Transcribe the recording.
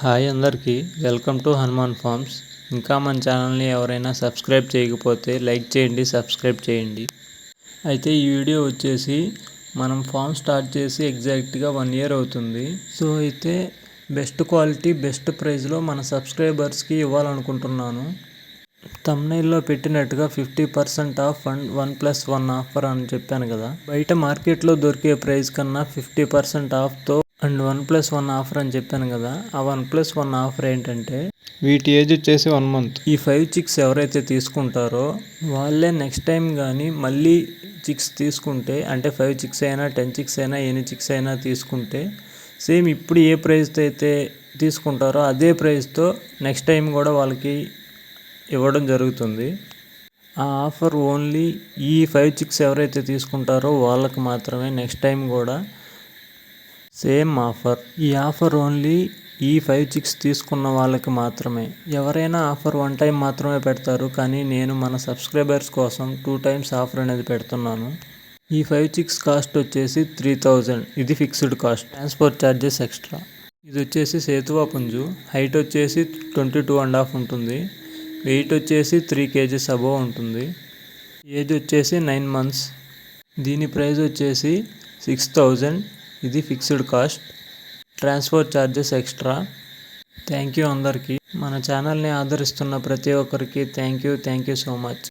Hi అందరికీ welcome to Hanuman forms. ఇంకా మన ఛానల్ని ఎవరైనా సబ్స్క్రైబ్ చేయకపోతే లైక్ చేయండి, సబ్స్క్రైబ్ చేయండి. అయితే ఈ వీడియో వచ్చేసి మనం ఫామ్ స్టార్ట్ చేసి ఎగ్జాక్ట్గా 1 ఇయర్ అవుతుంది. సో అయితే బెస్ట్ క్వాలిటీ బెస్ట్ ప్రైస్లో మన సబ్స్క్రైబర్స్కి ఇవ్వాలనుకుంటున్నాను. థంబ్నెయిల్లో పెట్టినట్టుగా 50% ఆఫ్ అండ్ 1+1 ఆఫర్ అని చెప్పాను కదా. బయట మార్కెట్లో దొరికే ప్రైస్ కన్నా 50% ఆఫ్తో అండ్ 1+1 ఆఫర్ అని చెప్పాను కదా. ఆ 1+1 ఆఫర్ ఏంటంటే వీటి ఏజ్ వచ్చేసి 1 మంత్. ఈ 5 చిక్స్ ఎవరైతే తీసుకుంటారో వాళ్ళే నెక్స్ట్ టైం కానీ మళ్ళీ చిక్స్ తీసుకుంటే, అంటే 5 చిక్స్ అయినా 10 చిక్స్ అయినా ఎన్ని చిక్స్ అయినా తీసుకుంటే సేమ్ ఇప్పుడు ఏ ప్రైస్తో అయితే తీసుకుంటారో అదే ప్రైస్తో నెక్స్ట్ టైం కూడా వాళ్ళకి ఇవ్వడం జరుగుతుంది. ఆ ఆఫర్ ఓన్లీ ఈ 5 చిక్స్ ఎవరైతే తీసుకుంటారో వాళ్ళకి మాత్రమే. నెక్స్ట్ టైం కూడా సేమ్ ఆఫర్. ఈ ఆఫర్ ఓన్లీ ఈ 5 చిక్స్ తీసుకున్న వాళ్ళకి మాత్రమే. ఎవరైనా ఆఫర్ 1 టైం మాత్రమే పెడతారు, కానీ నేను మన సబ్స్క్రైబర్స్ కోసం 2 టైమ్స్ ఆఫర్ అనేది పెడుతున్నాను. ఈ 5 చిక్స్ కాస్ట్ వచ్చేసి 3000. ఇది fixed cost, transport charges extra. ఇది వచ్చేసి సేతువా పుంజు. హైట్ వచ్చేసి 22.5 ఉంటుంది. వెయిట్ వచ్చేసి 3 kgs అబోవ్ ఉంటుంది. ఏజ్ వచ్చేసి 9 months. దీని ప్రైస్ వచ్చేసి 6000. ఇది fixed cost, transport charges extra. Thank you అందరికీ. మన ఛానల్ని ఆదరిస్తున్న ప్రతి ఒక్కరికి థ్యాంక్ యూ సో మచ్.